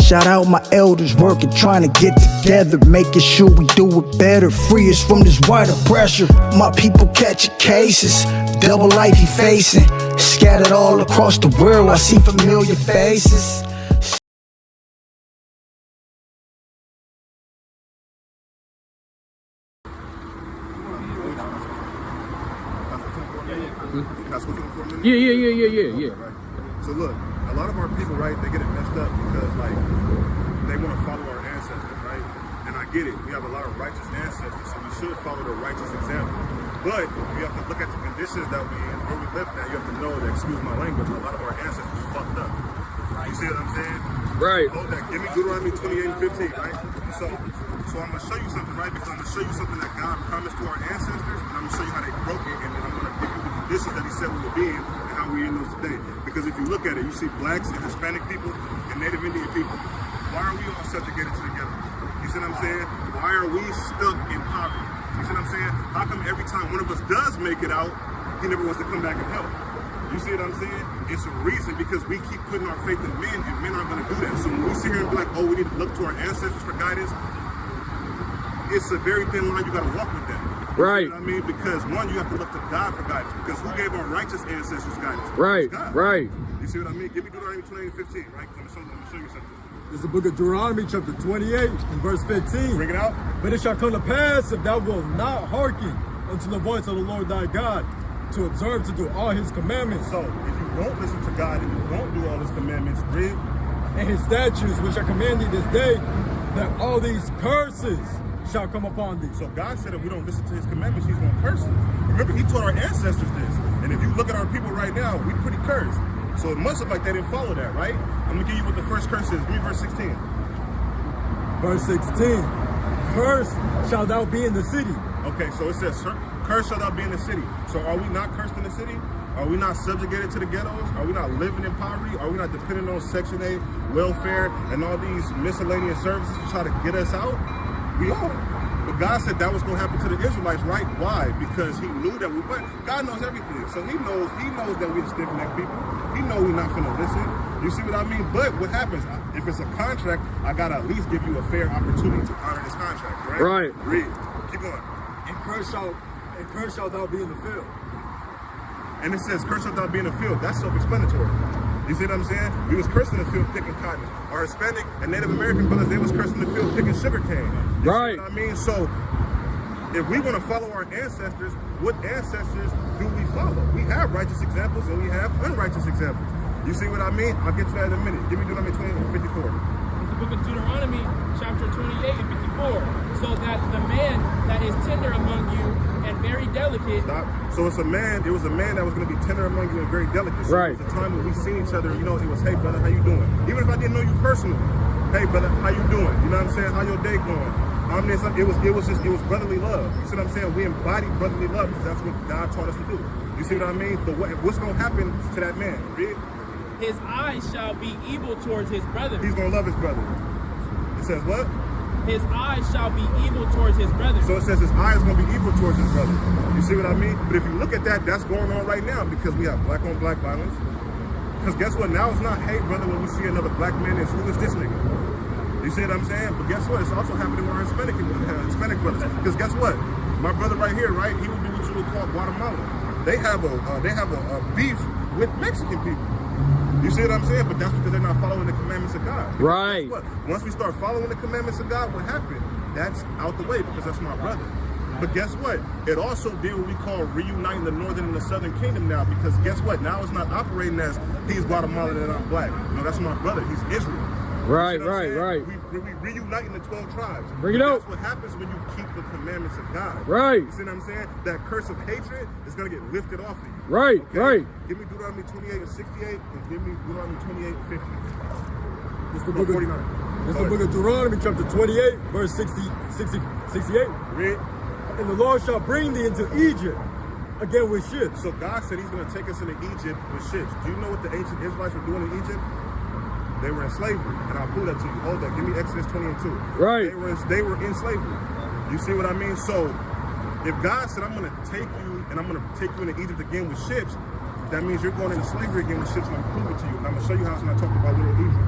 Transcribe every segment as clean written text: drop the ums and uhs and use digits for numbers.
Shout out my elders working, trying to get together, making sure we do it better. Free us from this wider pressure. My people catching cases, double life he facing. Scattered all across the world, I see familiar faces. Yeah. Right. So look, a lot of our people, right, they get it messed up because like they want to follow our ancestors, right? And I get it. We have a lot of righteous ancestors, so we should follow the righteous example. But we have to look at the conditions that we in, where we live now. You have to know that, excuse my language, a lot of our ancestors fucked up. You see what I'm saying? Right. Hold that. Give me Deuteronomy 28 and 15, right? So I'm gonna show you something, right? Because I'm gonna show you something that God promised to our ancestors, and I'm gonna show you how they broke it, and then I'm gonna give you the conditions that He said we would be in and how we in those today. Because if you look at it, you see blacks and Hispanic people and Native Indian people. Why are we all subjugated to the ghettos? You see what I'm saying? Why are we stuck in poverty? You see what I'm saying? How come every time one of us does make it out, he never wants to come back and help? You see what I'm saying? It's a reason, because we keep putting our faith in men, and men aren't going to do that. So when we sit here and be like, oh, we need to look to our ancestors for guidance, it's a very thin line you got to walk with that. Right. You know what I mean? Because one, you have to look to God for guidance, because who gave our righteous ancestors guidance? Right. God. Right. You see what I mean? Give me Deuteronomy 28 and 15, right? Because I'm going to show you something. This is the book of Deuteronomy, chapter 28, and verse 15. Bring it out. But it shall come to pass, if thou wilt not hearken unto the voice of the Lord thy God, to observe to do all his commandments. So, if you won't listen to God and you won't do all his commandments, read. And his statutes, which I command thee this day, that all these curses shall come upon thee. So God said if we don't listen to his commandments, he's going to curse us. Remember, he taught our ancestors this. And if you look at our people right now, we pretty cursed. So it must look like they didn't follow that, right? I'm going to give you what the first curse is. Give me verse 16. Verse 16. Cursed shall thou be in the city. Okay, so it says, cursed shall thou be in the city. So are we not cursed in the city? Are we not subjugated to the ghettos? Are we not living in poverty? Are we not dependent on Section 8, welfare, and all these miscellaneous services to try to get us out? We are. But God said that was going to happen to the Israelites, right? Why? Because he knew that we went. God knows everything. So he knows that we're stiff-necked people. He knows we're not going to listen. You see what I mean? But what happens? If it's a contract, I got to at least give you a fair opportunity to honor this contract, right? Right. Read. Keep going. And cursed shall thou be in the field. And it says, curse shalt thou be in the field. That's self-explanatory. You see what I'm saying? We was cursed in the field picking cotton. Our Hispanic and Native American brothers, they was cursed in the field picking sugar cane. You right. see what I mean? So, if we want to follow our ancestors, what ancestors do we follow? We have righteous examples and we have unrighteous examples. You see what I mean? I'll get to that in a minute. Give me Deuteronomy 20 and 54. It's the book of Deuteronomy, chapter 28 and 54. So that the man that is tender among you and very delicate. Stop. So it was a man that was going to be tender among you and very delicate. So right. It was a time when we seen each other, it was, hey brother, how you doing? Even if I didn't know you personally, hey brother, how you doing? You know what I'm saying? How your day going? It was brotherly love. You see what I'm saying? We embodied brotherly love because that's what God taught us to do. You see what I mean? But what's going to happen to that man? Read. His eyes shall be evil towards his brother. He's going to love his brother. It says what? His eyes shall be evil towards his brother. So it says his eyes going to be evil towards his brother. You see what I mean? But if you look at that, that's going on right now because we have black on black violence. Because guess what? Now it's not hate, brother, when we see another black man is who is this nigga? You see what I'm saying? But guess what? It's also happening with our Hispanic brothers. Because guess what? My brother right here, right? He would be what you would call Guatemala. They have a beef with Mexican people. You see what I'm saying? But that's because they're not following the commandments of God. Because right. Guess what? Once we start following the commandments of God, what happened? That's out the way because that's my brother. But guess what? It also did what we call reuniting the northern and the southern kingdom now because guess what? Now it's not operating as he's Guatemalan and I'm black. No, that's my brother. He's Israel. Right, right. We reuniting the 12 tribes. Bring it out. That's what happens when you keep the commandments of God. Right. You see what I'm saying? That curse of hatred is going to get lifted off of you. Right, okay? right. Give me Deuteronomy 28 and 68 and give me Deuteronomy 28 and 50. It's the book of 49. It's the book of Deuteronomy, chapter 28, verse 68. Read. And the Lord shall bring thee into Egypt again with ships. So God said he's going to take us into Egypt with ships. Do you know what the ancient Israelites were doing in Egypt? They were in slavery. And I'll pull that to you. Hold that. Give me Exodus 20 and 2. Right. They were in slavery. You see what I mean? So if God said, I'm going to take you and I'm going to take you into Egypt again with ships, that means you're going into slavery again with ships and I'm proving to you. And I'm going to show you how it's when I talk about little Egypt.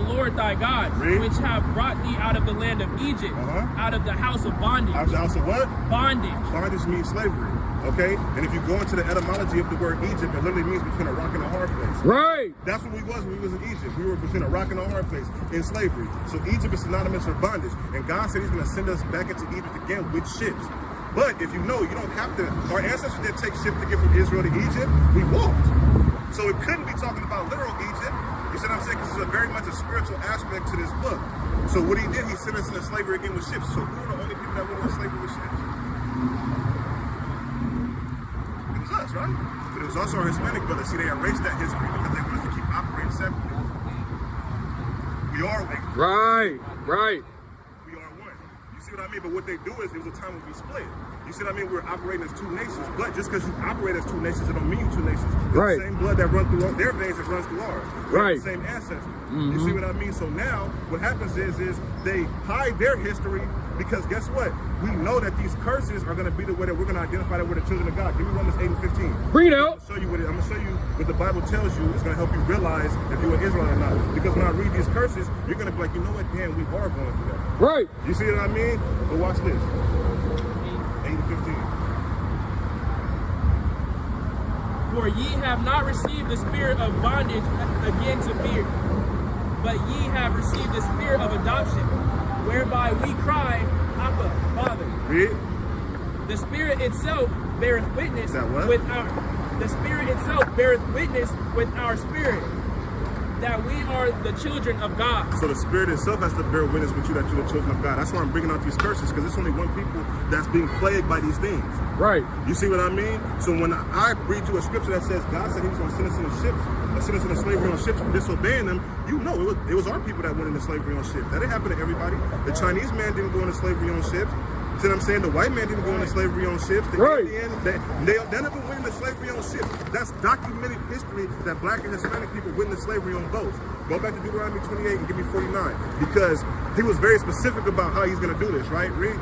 Lord thy God, Read. which have brought thee out of the land of Egypt, out of the house of bondage. Out of the house of what? Bondage. Bondage means slavery. Okay? And if you go into the etymology of the word Egypt, it literally means between a rock and a hard place. Right. That's what we was when we was in Egypt. We were between a rock and a hard place in slavery. So Egypt is synonymous with bondage. And God said he's going to send us back into Egypt again with ships. But if you know, you don't have to. Our ancestors didn't take ships to get from Israel to Egypt. We walked. So it couldn't be talking about literal Egypt. You see what I'm saying? Because there's very much a spiritual aspect to this book. So what he did, he sent us into slavery again with ships. So we were the only people that went into slavery with ships. It was us, right? But it was also our Hispanic brothers. See, they erased that history because they wanted us to keep operating separately. We are awake. Right. Right. We are one. You see what I mean? But what they do is, it was a time when we split. You see what I mean? We're operating as two nations. But just because you operate as two nations, it don't mean you two nations. It's Right. the same blood that runs through their veins that runs through ours. We have Right. the same ancestors. You see what I mean? So now, what happens is they hide their history because guess what? We know that these curses are going to be the way that we're going to identify that we're the children of God. Give me Romans 8 and 15. Bring it out. I'm going to show you what the Bible tells you. It's going to help you realize if you're an Israelite or not. Because when I read these curses, you're going to be like, you know what? Damn, we are going through that. Right. You see what I mean? But watch this. 8 and 15. For ye have not received the spirit of bondage again to fear, but ye have received the spirit of adoption, whereby we cry, Abba, Father. Read. The Spirit itself beareth witness That what? with our. The Spirit itself beareth witness with our spirit that we are the children of God. So the Spirit itself has to bear witness with you that you're the children of God. That's why I'm bringing out these curses, because it's only one people that's being plagued by these things. Right. You see what I mean? So when I read you a scripture that says God said he was going to send us into ships, send us into slavery on ships for disobeying them, you know it was our people that went into slavery on ships. That didn't happen to everybody. The Chinese man didn't go into slavery on ships. See what I'm saying? The white man didn't go into slavery on ships. The Right. Indian, they never went into slavery on ships. That's documented history that black and Hispanic people went into slavery on boats. Go back to Deuteronomy 28 and give me 49. Because he was very specific about how he's going to do this, right? Read.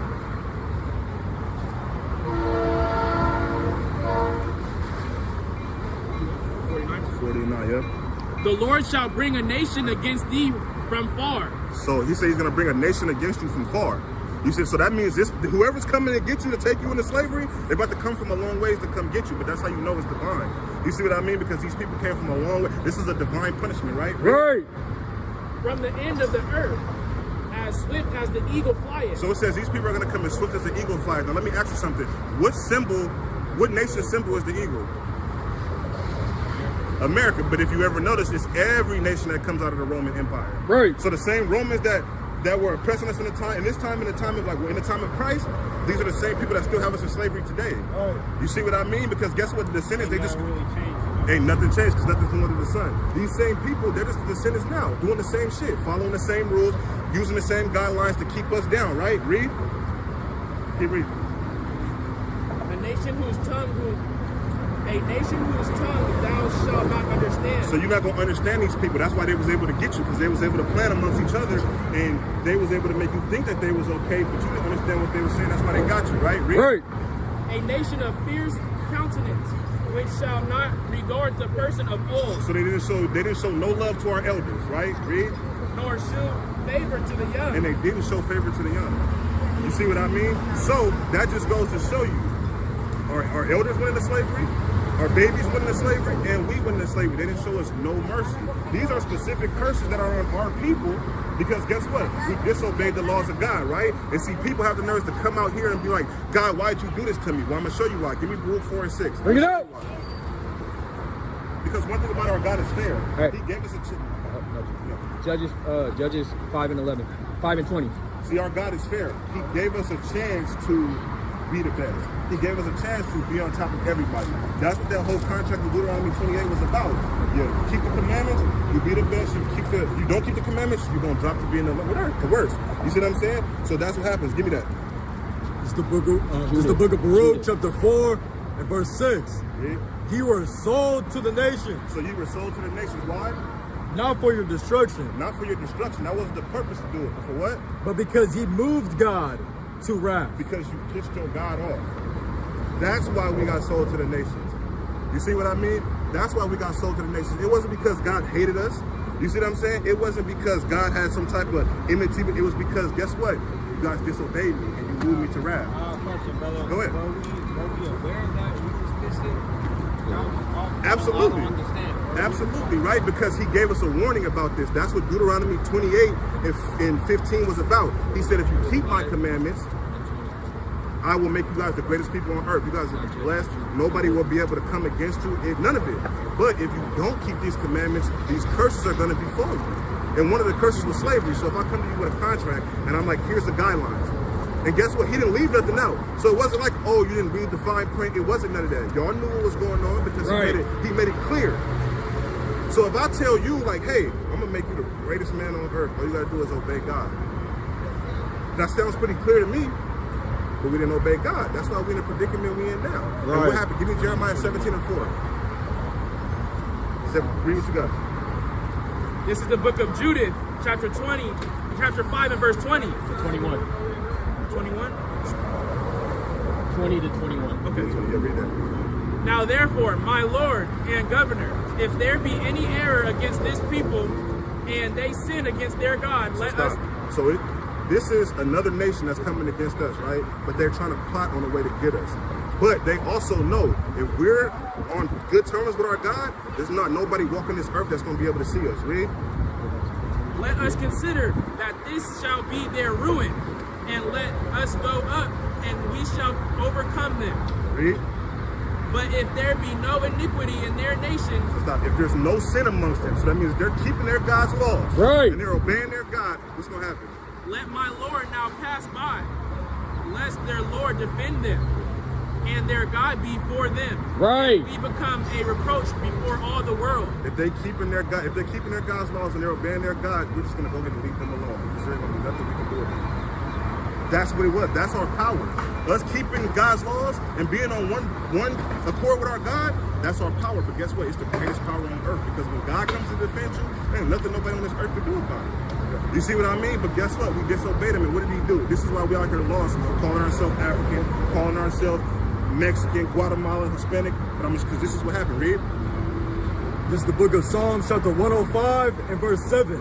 Yeah. The Lord shall bring a nation against thee from far. So he said he's going to bring a nation against you from far. You said, so that means this, whoever's coming to get you to take you into slavery, they're about to come from a long ways to come get you. But that's how you know it's divine. You see what I mean? Because these people came from a long way. This is a divine punishment, right? Right. From the end of the earth, as swift as the eagle flieth. So it says these people are going to come as swift as the eagle flies. Now let me ask you something. What nation symbol is the eagle? America. But if you ever notice, it's every nation that comes out of the Roman Empire. Right. So the same Romans that were oppressing us in the time of Christ, these are the same people that still have us in slavery today. You see what I mean? Because guess what? The descendants, they just ain't nothing changed because nothing's new under the sun. These same people, they're just the descendants now, doing the same shit, following the same rules, using the same guidelines to keep us down, right? Read. Keep reading. A nation whose tongue thou shalt not understand. So you're not going to understand these people. That's why they was able to get you, because they was able to plan amongst each other, and they was able to make you think that they was okay, but you didn't understand what they were saying. That's why they got you, right? Read. Right. A nation of fierce countenance, which shall not regard the person of old, So they didn't show no love to our elders, right? Read. nor shew favor to the young. And they didn't show favor to the young. You see what I mean? So that just goes to show you, our elders went into slavery, our babies went into slavery, and we went into slavery. They didn't show us no mercy. These are specific curses that are on our people, because guess what? We disobeyed the laws of God, right? And see, people have the nerves to come out here and be like, God, why'd you do this to me? Well, I'm going to show you why. Give me Baruch 4 and 6. Bring it out. Because one thing about our God is fair. Right. He gave us a Judges 5 and 11. 5 and 20. See, our God is fair. He gave us a chance to be the best. He gave us a chance to be on top of everybody. That's what that whole contract of Deuteronomy 28 was about. You keep the commandments, you be the best. You don't keep the commandments, you're going to drop to being the worst. You see what I'm saying? So that's what happens. Give me that. It's the book of Baruch, chapter 4 and verse 6. Yeah. He were sold to the nations, So you were sold to the nations. Why? not for your destruction, Not for your destruction. That wasn't the purpose to do it. But for what? but because he moved God to wrath. Because you pissed your God off. That's why we got sold to the nations. You see what I mean? That's why we got sold to the nations. It wasn't because God hated us. You see what I'm saying? It wasn't because God had some type of enmity. It was because, guess what? You guys disobeyed me and you moved me to wrath. Question, brother. Go ahead. Were we aware that we was distant? Absolutely. I don't understand. Absolutely, right? Because he gave us a warning about this. That's what Deuteronomy 28 and 15 was about. He said, if you keep my commandments, I will make you guys the greatest people on earth. You guys will be blessed. Nobody will be able to come against you. None of it. But if you don't keep these commandments, these curses are going to befall you. And one of the curses was slavery. So if I come to you with a contract and I'm like, here's the guidelines. And guess what? He didn't leave nothing out. So it wasn't like, oh, you didn't read the fine print. It wasn't none of that. Y'all knew what was going on because he made it clear. So if I tell you, like, hey, I'm going to make you the greatest man on earth, all you got to do is obey God. That sounds pretty clear to me, but we didn't obey God. That's why we're in the predicament we're in now. Right. And what happened? Give me Jeremiah 17 and 4. Read what you got. This is the book of Judith, chapter 5 and verse 20. 21. 21? 20 to 21. Okay. Yeah, read that. Now therefore, my Lord and Governor, if there be any error against this people, and they sin against their God, let us... So this is another nation that's coming against us, right? But they're trying to plot on a way to get us. But they also know if we're on good terms with our God, there's not nobody walking this earth that's going to be able to see us. Read. Let us consider that this shall be their ruin, and let us go up, and we shall overcome them. Read. But if there be no iniquity in their nation, Stop. If there's no sin amongst them, so that means they're keeping their God's laws. Right. And they're obeying their God, what's going to happen? let my Lord now pass by, lest their Lord defend them, and their God be for them. Right. We become a reproach before all the world. If they're keeping their God's laws and they're obeying their God, we're just gonna go ahead and leave them alone. Because there's gonna be nothing we can do about it. That's what it was. That's our power. Us keeping God's laws and being on one accord with our God, that's our power. But guess what? It's the greatest power on earth. Because when God comes to defend you, there's nothing nobody on this earth can do about it. You see what I mean? But guess what? We disobeyed him. And what did he do? This is why we out here lost, calling ourselves African, calling ourselves Mexican, Guatemalan, Hispanic. But I'm just because this is what happened. Read. This is the book of Psalms, chapter 105 and verse 7.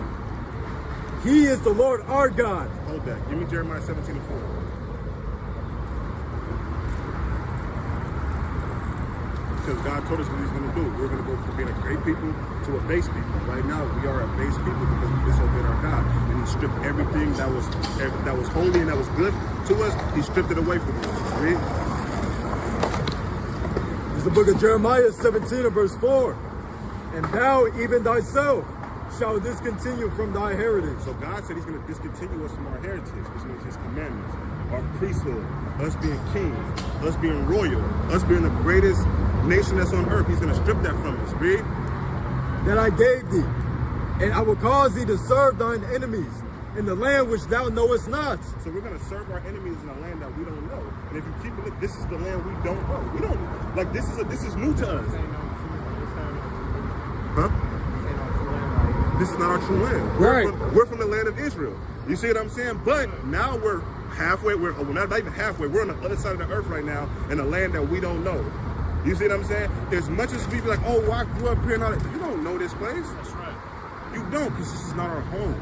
He is the Lord our God. Hold that. Give me Jeremiah 17 and 4. Because God told us what he's going to do. We're going to go from being a great people to a base people. Right now, we are a base people because we disobeyed our God. And he stripped everything that was holy and that was good to us. He stripped it away from us. Read. This is the book of Jeremiah 17 and verse 4. And thou, even thyself, shall discontinue from thy heritage. So God said he's going to discontinue us from our heritage, which means his commandments, our priesthood, us being kings, us being royal, us being the greatest nation that's on earth. He's going to strip that from us. Read. That I gave thee, and I will cause thee to serve thine enemies in the land which thou knowest not. So we're going to serve our enemies in a land that we don't know. And if you keep it, this is the land we don't know. We don't, like, this is new to us. Huh? This is not our true land. We're from the land of Israel. You see what I'm saying? But now we're halfway. We're not even halfway. We're on the other side of the earth right now in a land that we don't know. You see what I'm saying? As much as we be like, oh, well, I grew up here and all that, you don't know this place. That's right. You don't, because this is not our home.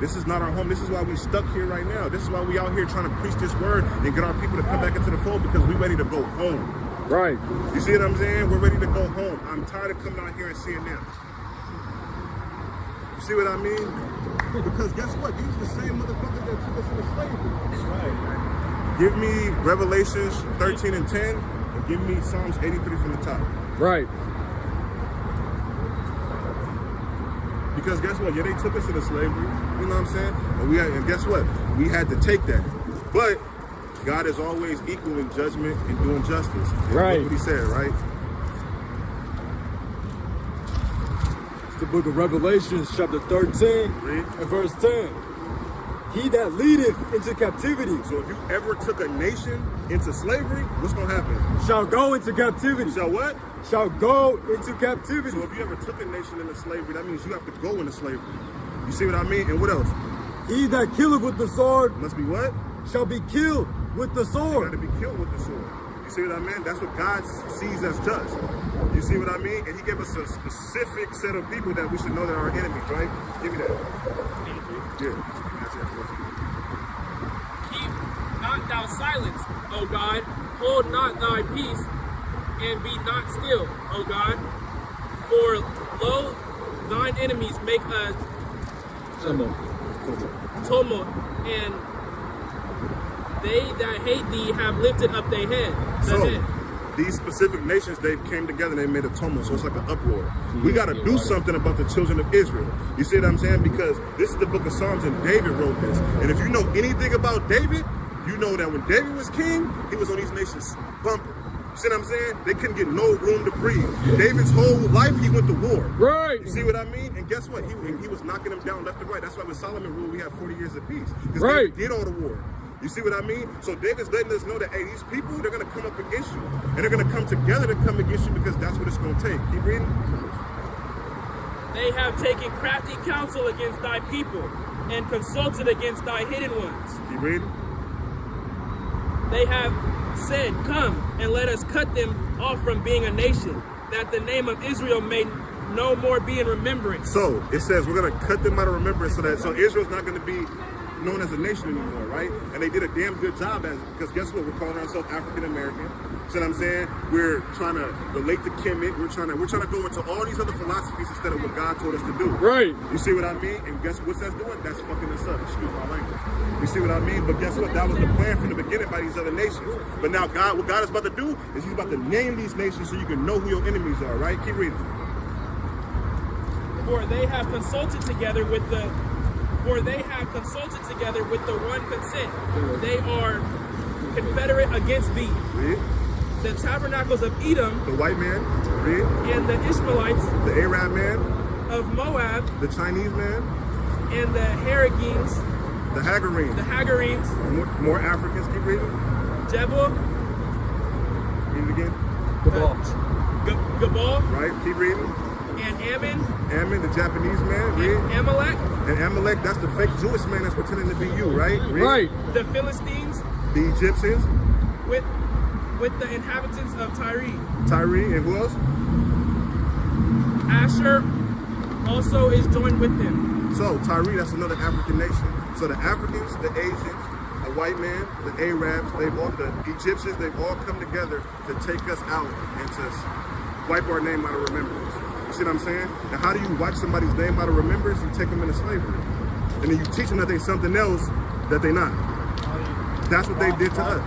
This is not our home. This is why we stuck here right now. This is why we out here trying to preach this word and get our people to come back into the fold, because we're ready to go home. Right. You see what I'm saying? We're ready to go home. I'm tired of coming out here and seeing them. You see what I mean? Because guess what? These are the same motherfuckers that took us into slavery. That's right. Give me Revelations 13 and 10, and give me Psalms 83 from the top. Right. Because guess what? Yeah, they took us into slavery. You know what I'm saying? And guess what? We had to take that. But God is always equal in judgment and doing justice. And right. Look what he said, right? The book of Revelations, chapter 13 Read. and verse 10. He that leadeth into captivity So if you ever took a nation into slavery, what's going to happen? shall go into captivity. Shall what? Shall go into captivity. So if you ever took a nation into slavery, that means you have to go into slavery. You see what I mean? And what else? He that killeth with the sword Must be what? shall be killed with the You got sword. to be killed with the sword. You see what I mean? That's what God sees as just. You You see what I mean? And he gave us a specific set of people that we should know that are our enemies, right? Give me that. Yeah. That's it. Keep not thou silence, O God. Hold not thy peace, and be not still, O God. For lo, thine enemies make a tumult, and they that hate thee have lifted up their head. So, these specific nations, they came together and they made a tumult, so it's like an uproar. We got to do something about the children of Israel. You see what I'm saying? Because this is the book of Psalms and David wrote this. And if you know anything about David, you know that when David was king, he was on these nations bumping. You see what I'm saying? They couldn't get no room to breathe. David's whole life, he went to war. Right. You see what I mean? And guess what? He was knocking them down left and right. That's why with Solomon ruled, we had 40 years of peace. Because Right. David did all the war. You see what I mean? So David's letting us know that, hey, these people, they're going to come up against you. And they're going to come together to come against you because that's what it's going to take. Keep reading. They have taken crafty counsel against thy people, and consulted against thy hidden ones. Keep reading. They have said, come, and let us cut them off from being a nation, that the name of Israel may no more be in remembrance. So it says we're going to cut them out of remembrance so Israel's not going to be known as a nation anymore, right? And they did a damn good job because guess what? We're calling ourselves African American. See what I'm saying? We're trying to relate to Kemet. We're trying to go into all these other philosophies instead of what God told us to do. Right. You see what I mean? And guess what that's doing? That's fucking us up. Excuse my language. You see what I mean? But guess what? That was the plan from the beginning by these other nations. But now what God is about to do is he's about to name these nations so you can know who your enemies are, right? Keep reading. For they have consulted together with the one consent. They are confederate against thee. Read. The tabernacles of Edom, The white man. Read. and the Ishmaelites The Arab man. of Moab, The Chinese man. and the Hagarenes, The Hagarenes. More Africans. Keep reading. Jebel, Read it again. Gabal, Right. Keep reading. and Ammon, Ammon, the Japanese man. Read. and Amalek, And Amalek, that's the fake Jewish man that's pretending to be you, right? Read. Right. the Philistines, The Egyptians. with the inhabitants of Tyre. Tyree, and who else? Asher also is joined with them. So Tyree, that's another African nation. So the Africans, the Asians, the white man, the Arabs, the Egyptians, they've all come together to take us out and to wipe our name out of remembrance. You see what I'm saying? Now, how do you wipe somebody's name out of remembrance? You take them into slavery. And then you teach them that they're something else that they're not. That's what they did to us.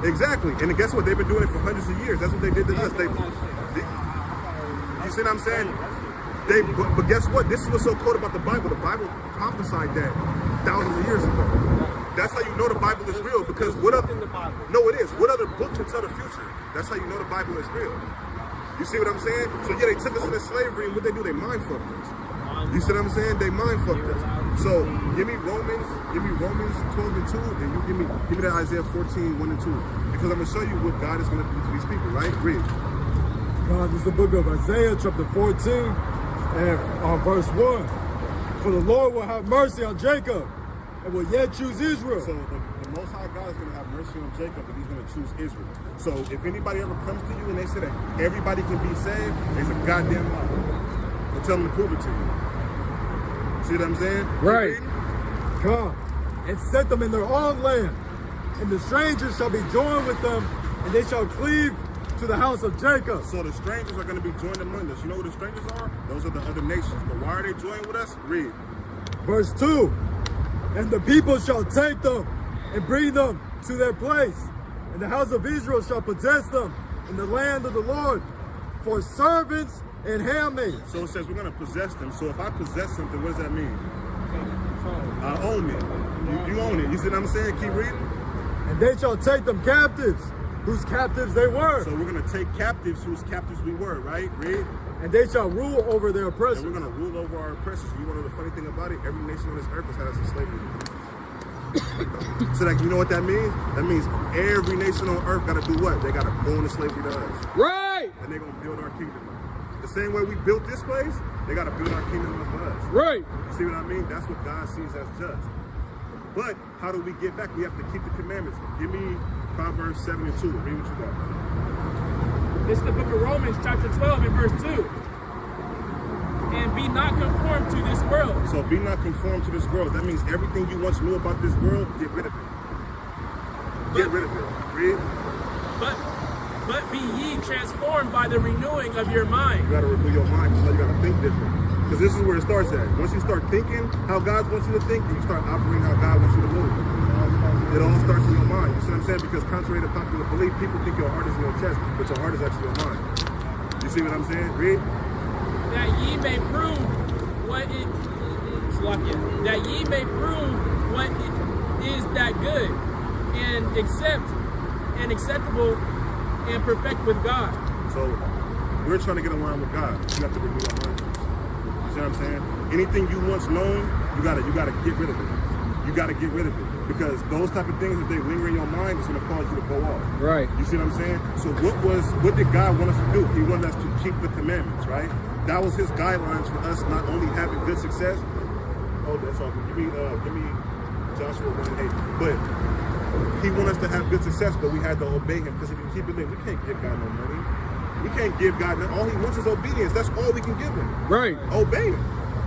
Exactly. And then guess what? They've been doing it for hundreds of years. That's what they did to us. You see what I'm saying? But guess what? This is what's so cool about the Bible. The Bible prophesied that thousands of years ago. That's how you know the Bible is real. Because what other? No, it is. What other book can tell the future? That's how you know the Bible is real. You see what I'm saying? So yeah, they took us into slavery, and what they do? They mind fucked us. You see what I'm saying? They mind fucked us. So give me Romans 12 and 2, and you give me that Isaiah 14, 1 and 2. Because I'm gonna show you what God is gonna do to these people, right? Read. God, this is the book of Isaiah, chapter 14, and verse 1. For the Lord will have mercy on Jacob, and will yet choose Israel. So the Most High God is gonna have mercy on Jacob, and he's gonna choose Israel. So if anybody ever comes to you and they say that everybody can be saved, it's a goddamn lie. But tell them to prove it to you. See what I'm saying? Right. Come and set them in their own land, and the strangers shall be joined with them, and they shall cleave to the house of Jacob. So the strangers are going to be joined among us. You know who the strangers are? Those are the other nations. But why are they joined with us? Read. Verse 2. And the people shall take them and bring them to their place, and the house of Israel shall possess them in the land of the Lord for servants and handmaids. So it says we're going to possess them. So if I possess something, what does that mean? I own it. You own it. You see what I'm saying? Keep reading. And they shall take them captives, whose captives they were. So we're going to take captives whose captives we were, right? Read. And they shall rule over their oppressors. And we're going to rule over our oppressors. You want to know the funny thing about it? Every nation on this earth has had us in slavery. So that, you know what that means? That means every nation on earth got to do what? They got to go into slavery to us. Right. And they're going to build our kingdom up. The same way we built this place, they got to build our kingdom up for us. Right. See what I mean? That's what God sees as just. But how do we get back? We have to keep the commandments. Give me Proverbs 7 and 2. Read what you got. This is the book of Romans, chapter 12, and verse 2. And be not conformed to this world. So be not conformed to this world. That means everything you once knew about this world, get rid of it. Get rid of it. Read. But be ye transformed by the renewing of your mind. You gotta renew your mind, so you gotta think different. Because this is where it starts at. Once you start thinking how God wants you to think, then you start operating how God wants you to move. It all starts in your mind. You see what I'm saying? Because contrary to popular belief, people think your heart is in your chest, but your heart is actually your mind. You see what I'm saying? Read. That ye may prove what it that ye may prove what it is that good and acceptable and perfect with God. So we're trying to get aligned with God. You have to renew our minds. You see what I'm saying? Anything you once known, you gotta get rid of it. You gotta get rid of it. Because those type of things, if they linger in your mind, it's gonna cause you to go off. Right. You see what I'm saying? So what did God want us to do? He wanted us to keep the commandments, right? That was his guidelines for us not only having good success. Oh, that's all. Give me Joshua 1:8. But he wanted us to have good success, but we had to obey him. Because if you keep it in, we can't give God no money. We can't give God all he wants is obedience. That's all we can give him. Right. Obey him.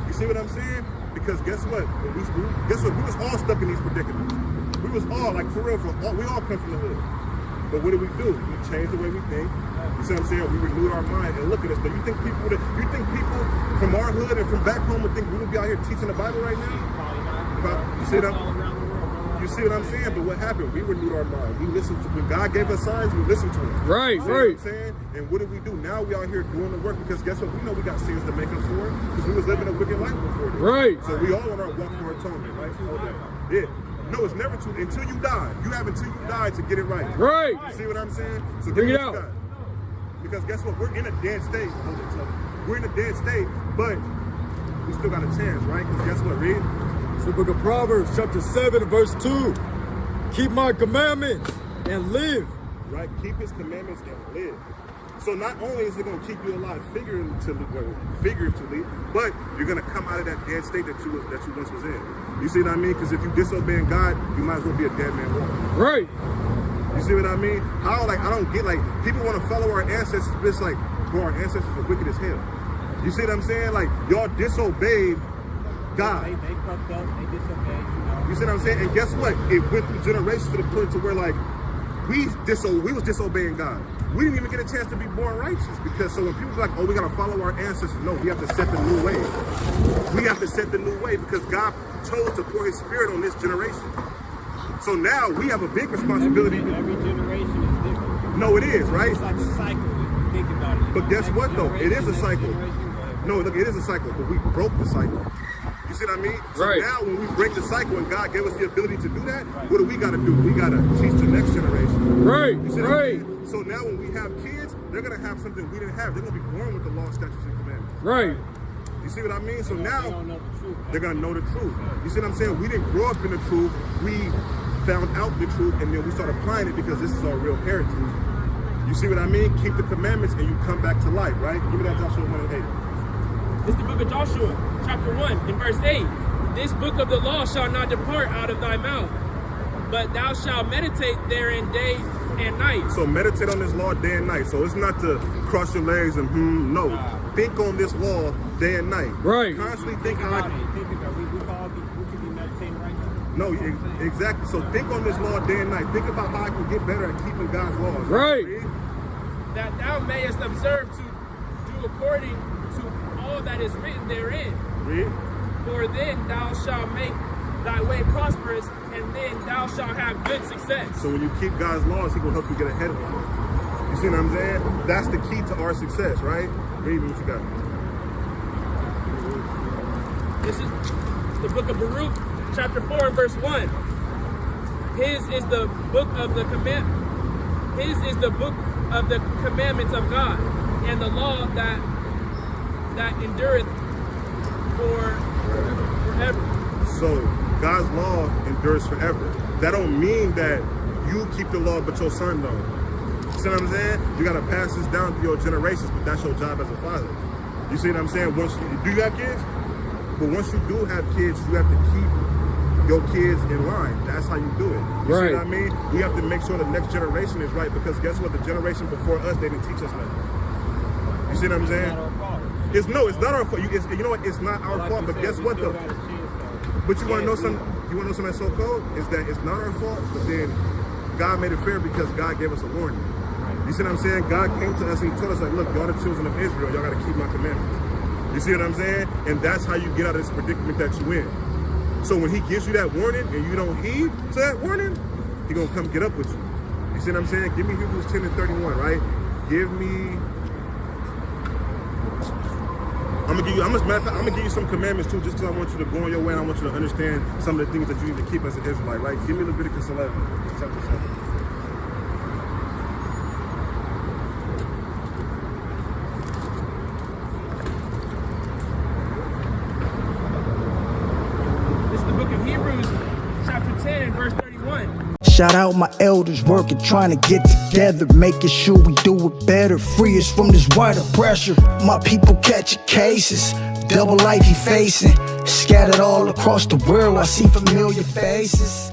You see what I'm saying? Because guess what? We was all stuck in these predicaments. We was all, like, for real, we all come from the hood. But what did we do? We changed the way we think. You see what I'm saying? We renewed our mind. And look at us. But you think people from our hood and from back home would think we would be out here teaching the Bible right now? You see that? You see what I'm saying? But what happened? We renewed our mind. We listened to, when God gave us signs, we listened to him. Right, You see right. what I'm saying? And what did we do? Now we out here doing the work because guess what? We know we got sins to make up for it because we was living a wicked life before this. Right. So we all on our walk for atonement, right? Hold that. Yeah. No, it's never too, until you die. You have until you die to get it right. Right. You see what I'm saying? So Bring give it me what out. you got. Because guess what? We're in a dead state. Hold it, so we're in a dead state, but we still got a chance, right? Because guess what? Read. It's the book of Proverbs, chapter 7, and verse 2. Keep my commandments and live. Right? Keep his commandments and live. So not only is it going to keep you alive figuratively, but you're going to come out of that dead state that you once was in. You see what I mean? Because if you disobeying God, you might as well be a dead man walking. Right. You see what I mean? How, like, I don't get, like, people want to follow our ancestors, but it's like, bro, our ancestors are wicked as hell. You see what I'm saying? Like, y'all disobeyed God. They fucked up. They disobeyed. You see what I'm saying? And guess what? It went through generations to the point to where, like, we was disobeying God. We didn't even get a chance to be born righteous because so when people be like, oh, we got to follow our ancestors. No, we have to set the new way. We have to set the new way because God chose to pour his spirit on this generation. So now we have a big responsibility. Every generation is different. No, it is, right? It's like a cycle if you think about it. But guess what, though? It is a cycle. No, look, it is a cycle, but we broke the cycle. You see what I mean? So Right. now when we break the cycle and God gave us the ability to do that, what do we got to do? We got to teach the next generation. Right. You see what I'm Right. saying? So now when we have kids, they're going to have something we didn't have. They're going to be born with the law, statutes, and commandments. Right. You see what I mean? So They now don't know the truth. they're going to know the truth. You see what I'm saying? We didn't grow up in the truth. We found out the truth and then we started applying it because this is our real heritage. You see what I mean? Keep the commandments and you come back to life, right? Give me that Joshua 1:8. This is the book of Joshua, chapter 1, and verse 8. This book of the law shall not depart out of thy mouth, but thou shalt meditate therein day and night. So meditate on this law day and night. So it's not to cross your legs and no. Think on this law day and night. Right. Constantly think how Think about it. We could be meditating right now. No, exactly. So think on this law day and night. Think about how I can get better at keeping God's laws. Right. That thou mayest observe to do according to all that is written therein. Read. For then thou shalt make thy way prosperous, and then thou shalt have good success. So when you keep God's laws, he will help you get ahead of them. You see what I'm saying? That's the key to our success, right? Read what you got. This is the book of Baruch, chapter 4 and verse 1. His is the book of the commandments of God, and the law that endureth forever. So God's law endures forever. That don't mean that you keep the law but your son don't. See what I'm saying? You gotta pass this down to your generations, but that's your job as a father. You see what I'm saying? Do you have kids? But once you do have kids, you have to keep your kids in line. That's how you do it. You Right. see what I mean? We have to make sure the next generation is right, because guess what? The generation before us, they didn't teach us nothing. You see what I'm saying? It's not our fault. You know what? It's not our fault. But guess what though? But you want to know something? You want to know something that's so cold? Is that it's not our fault, but then God made it fair because God gave us a warning. You see what I'm saying? God came to us and he told us, like, look, y'all the children of Israel, y'all got to keep my commandments. You see what I'm saying? And that's how you get out of this predicament that you in. So when he gives you that warning and you don't heed to that warning, he gonna come get up with you. You see what I'm saying? Give me Hebrews 10 and 31, right? Give me. I'm gonna give you some commandments too, just because I want you to go on your way and I want you to understand some of the things that you need to keep as an Israelite, right? Give me Leviticus 11, chapter 7. This is the book of Hebrews, chapter 10, verse 31. Shout out my elders working, trying to get together, making sure we do it better. Free us from this white oppressor. My people catching cases, double life he facing. Scattered all across the world, I see familiar faces.